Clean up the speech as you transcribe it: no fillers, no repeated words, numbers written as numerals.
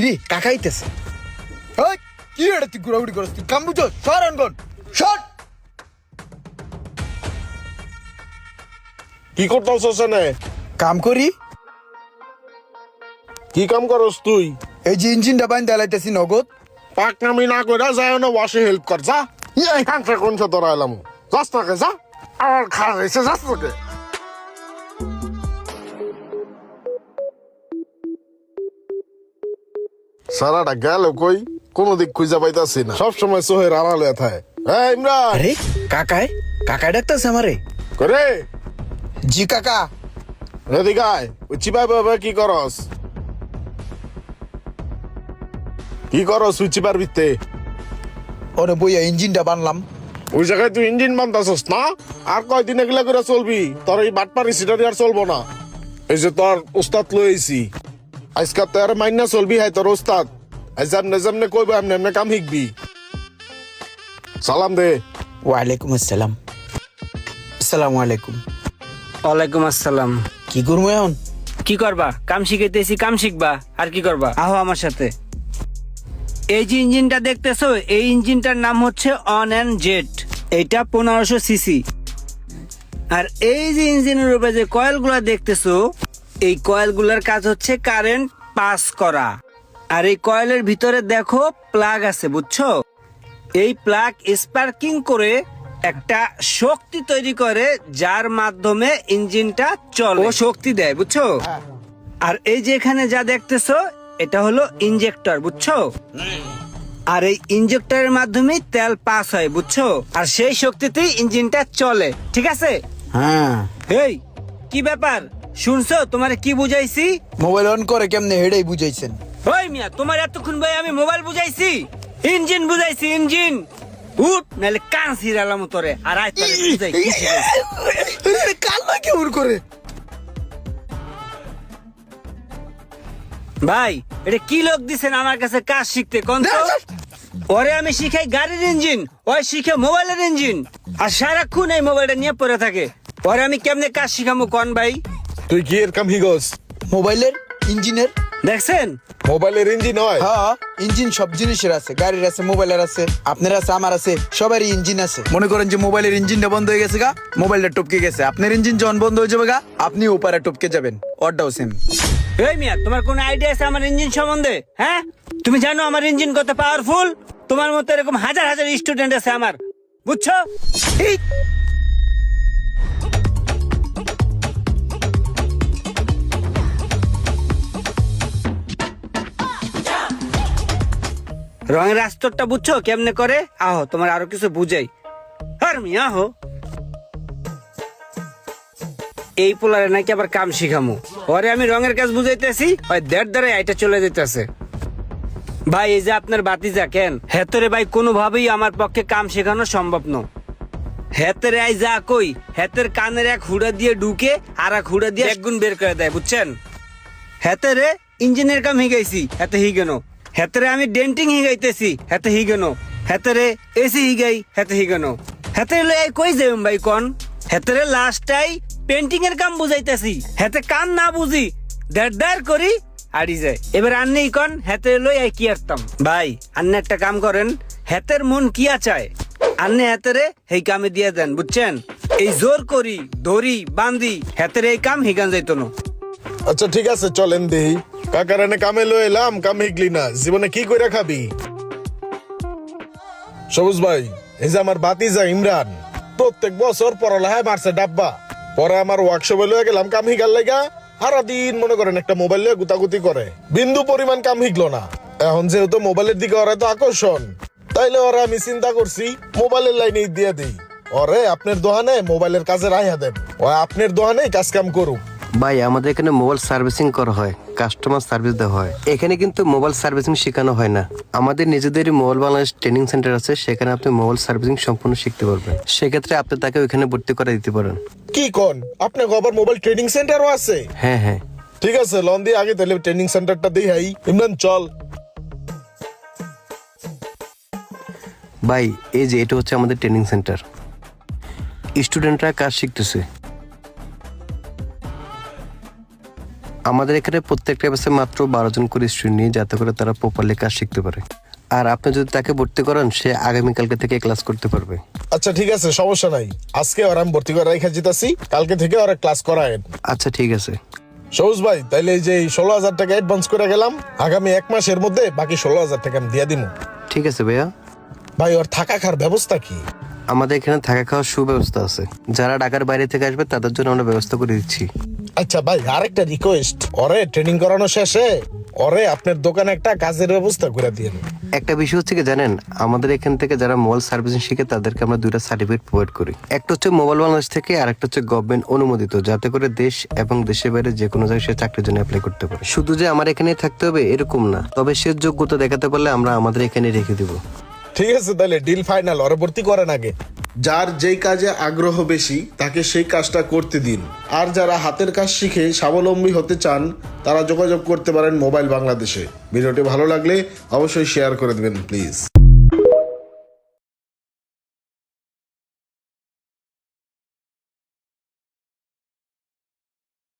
কিরে কাকাইতেছে ওই কি এটা তুই ঘুরাঘুরি করছিস তুই কাম বুঝো সর অনগন সর কি করতেছস এনে? কাম করি কি কাম করস তুই? এই যে ইঞ্জিনটা বাইন্দা লাইতেছি নগদ পাকনামি না কইরা যায় না ওয়াশে হেল্প কর যা। এই কাঁচা কোন সে তোরা এলাম যাস না কে যা। আর খারাপ হয়েছে যাস না কে? সারাটা গেল কই কোনো দিক খুঁজে পাইতাছি না, সবসময় সোহের আড়ালে থাকে। এই ইমরান আরে কাকায় কাকায় ডাকতেছে আমারে করে জি কাকা এদিকে আয়। ওই চিপাই বাবা কি করস? কি করস ওই চিপার ভিত্তে? ওরে বইয়া ইঞ্জিনটা বানলাম ওই জায়গায় তুই ইঞ্জিন বানতাছস না? আর কয়দিন এগুলা করে চলবি? তোর এই বাটপারি সিটারি আর চলবো না। এই যে তোর উস্তাদ লইছি আজকে তোর মাইনা চলবি, হাই তোর উস্তাদ আজ যেমনে যেমনে কইবে এমনি এমনি কাম শিখবি। সালাম দে। ওয়ালাইকুম আসসালাম আসসালামু আলাইকুম ওয়ালাইকুম আসসালাম। কি করবো এখন কি করবা? কাম শিখাইতেছি, কাম শিখবা। আর কি করবা? আহো আমার সাথে। এই যে ইঞ্জিনটা দেখতেছো, এই ইঞ্জিনটার নাম হচ্ছে অন অ্যান্ড জেট। এইটা 1500 সিসি। আর এই যে ইঞ্জিনের উপরে যে কয়েলগুলা দেখতেছো, এই কয়েলগুলার কাজ হচ্ছে কারেন্ট পাস করা। আর এই কয়েলের ভিতরে দেখো প্লাগ আছে, বুঝছো? এই প্লাগ স্পার্কিং করে একটা শক্তি তৈরি করে, যার মাধ্যমে ইঞ্জিনটা চলে, ও শক্তি দেয়, বুঝছো? আর এই যে এখানে যা দেখতেছো, এটা হলো ইনজেক্টর, বুঝছো? আর এই ইনজেক্টরের মাধ্যমে তেল পাস হয়, বুঝছো? আর সেই শক্তিতেই ইঞ্জিনটা চলে, ঠিক আছে? হ্যাঁ এই কি ব্যাপার শুনছো? তোমারে কি বুঝাইছি? মোবাইল অন করে কেমনে হেডেই বুঝাইছেন ওই মিয়া, তোমার এতক্ষণ ভাই আমি মোবাইল বুঝাইছি? ইঞ্জিন বুঝাইছি, ইঞ্জিন। উঠ নাহলে কান ছিড়ালাম তোরে। আর আয় তোরে বুঝাই কি শিখাইছি। কান্না কেমন করে ভাই এটা কি লোক দিছেন আমার কাছে কাজ শিখতে কোন তো? ওরে আমি শিখাই গাড়ির ইঞ্জিন, ওই শিখে মোবাইলের ইঞ্জিন। আর সারাক্ষণ এই মোবাইলটা নিয়ে পড়ে থাকে। ওরে আমি কেমনে কাজ শিখামু কোন ভাই? তুই কি এর কাম হিগস? মোবাইলের ইঞ্জিনের দেখছেন? মোবাইলের ইঞ্জিন হয়? হ্যাঁ ইঞ্জিন সব জিনিসের আছে, গাড়ির আছে, মোবাইলের আছে, আপনার আছে, আমার আছে, সবারই ইঞ্জিন আছে। মনে করেন যে মোবাইলের ইঞ্জিনটা বন্ধ হয়ে গেছে গা, মোবাইলটা টপকে গেছে, আপনার ইঞ্জিন যখন বন্ধ হয়ে যাবে গা, আপনি ওপারে টপকে যাবেন। ওরটাও সেম। এই মিয়া, তোমার কোন আইডিয়া আছে আমার ইঞ্জিন সম্বন্ধে? হ্যাঁ, তুমি জানো আমার ইঞ্জিন কত পাওয়ারফুল? তোমার মতো এরকম হাজার হাজার স্টুডেন্ট আছে আমার, বুঝছো? এই রঙের আস্তরটা বুঝছো কেমনে করে? আহো তোমার আরো কিছু বুঝাই। আর মিয়া আহো। এই পোলারে নাকি আবার কাম শিখামু। ওরে আমি রঙের কাজ বুঝাইতেছি, ওই দেড় আইটা চলে যেতেছে। ভাই এই যে আপনার বাতিজা কেন হেতরে ভাই কোনোভাবেই আমার পক্ষে কাম শেখানো সম্ভব নয়। হেতেরে আই যা কই, হেতের কানের এক হুড়া দিয়ে ঢুকে আর এক হুড়া দিয়ে একগুণ বের করে দেয়, বুঝছেন? হেতেরে ইঞ্জিনের কাম হিগাইছি, হেতে হিগেন। হেতেরে আমি ডেন্টিং হিগাইতেছি, হেতে হিগেন। হেতেরে এসি হিগাই, হেতে হিগেন। হেতেরে লই কই যাইম ভাই কোন? হেতেরে লাস্টাই পেন্টিং এর কাম বুঝাইতেছি, হেতে কাম না বুঝি দেড় করি আড়ি যায়। এবার আন্নি কোন হেতে লই আই কি আরতাম? ভাই আন্নে একটা কাম করেন, হেতের মন কি চায় আন্নে হেতেরে এই কামে দিয়ে দেন, বুঝছেন? এই জোর করি দড়ি বান্ধি হেতেরে এই কাম হিগান যাইতো না। আচ্ছা ঠিক আছে চলেন দেই। কাকার এনে কামে লই এলাম, কাম শিখলি না, জীবনে কি কইরা খাবি? সবুজ ভাই এই যে আমার বাতিজা ইমরান প্রত্যেক বছর পড়ালেখায় মারছে ডাব্বা। পরে আমার ওয়ার্কশপে লয়ে গেলাম কাম শিখার লাগা, সারাদিন মনে করেন একটা মোবাইল লয়ে গুতাগুতি করে, বিন্দু পরিমাণ কাম শিখলো না। এখন যেহেতু মোবাইলের দিকে ওরা তো আকর্ষণ, তাইলে ওরা আমি চিন্তা করছি মোবাইলের লাইনে দিয়ে দিই। ওরে আপনার দোকানে মোবাইলের কাজে রাইহা দেন, ও আপনার দোকানে কাজ কাম করুক। ভাই আমাদের এখানে মোবাইল সার্ভিসিং করা হয়, কাস্টমার সার্ভিস দেওয়া হয়। এখানে কিন্তু মোবাইল সার্ভিসিং শেখানো হয় না। আমাদের নিজেদেরই মোবাইল বাংলাদেশ ট্রেনিং সেন্টার আছে, সেখানে আপনি মোবাইল সার্ভিসিং সম্পূর্ণ শিখতে পারবেন। সেক্ষেত্রে আপনি তাকে ওইখানে ভর্তি করে দিতে পারেন। কি কোন আপনার আবার মোবাইল ট্রেনিং সেন্টারও আছে? হ্যাঁ হ্যাঁ ঠিক আছে লন দিয়ে আগে তাহলে ট্রেনিং সেন্টারটা দিই। হাই ইমরান চল। ভাই এই যে এটা হচ্ছে আমাদের ট্রেনিং সেন্টার, স্টুডেন্টরা কাজ শিখতেছে। আমাদের এখানে প্রত্যেকটা ব্যাচে মাত্র 12 জন করে স্টুডেন্ট নিয়ে, যাতে করে তারা প্রপারলি কাজ শিখতে পারে। আর আপনি যদি তাকে ভর্তি করান, সে আগামীকালকে থেকে ক্লাস করতে পারবে। আচ্ছা ঠিক আছে, সমস্যা নাই। আজকে ওর আমি ভর্তি করে রেখে যেতেছি, কালকে থেকে ওরা ক্লাস করায়েন। আচ্ছা ঠিক আছে। সবুজ ভাই, তাইলে এই যে 16,000 টাকা অ্যাডভান্স করে গেলাম, আগামী 1 মাসের মধ্যে বাকি 16,000 টাকা আমি দিয়ে দিব। ঠিক আছে ভাইয়া। ভাই ওর থাকা খাওয়ার ব্যবস্থা কি? আমাদের এখানে থাকা খাওয়ার সুব্যবস্থা আছে। যারা ঢাকার বাইরে থেকে আসবে তাদের জন্য আমরা ব্যবস্থা করে দিচ্ছি। আচ্ছা ভাই, আরেকটা রিকোয়েস্ট, ওরে ট্রেনিং করানো শেষে ওরে আপনার দোকানে একটা কাজের ব্যবস্থা করে দিন। একটা বিষয় হচ্ছে কি জানেন, আমাদের এখান থেকে যারা মোবাইল সার্ভিসিং শিখে তাদেরকে আমরা 2টা সার্টিফিকেট প্রোভাইড করি। একটা হচ্ছে মোবাইল বাংলাদেশ থেকে, আর একটা হচ্ছে গভর্নমেন্ট অনুমোদিত, যাতে করে দেশ এবং দেশের বাইরে যে কোনো জায়গায় সে চাকরির জন্য অ্যাপ্লাই করতে পারে। শুধু যে আমার এখানেই থাকতে হবে এরকম না, তবে সে যোগ্যতা দেখাতে পারলে আমরা আমাদের এখানে রেখে দিব। ঠিক আছে, তাহলে ডিল ফাইনাল। ওরে ভর্তি করেন আগে। যার যেই কাজে আগ্রহ বেশি তাকে সেই কাজটা করতে দিন। আর যারা হাতের কাজ শিখে স্বাবলম্বী হতে চান তারা যোগাযোগ করতে পারেন মোবাইল বাংলাদেশে। ভিডিওটি ভালো লাগলে অবশ্যই শেয়ার করে দেবেন প্লিজ।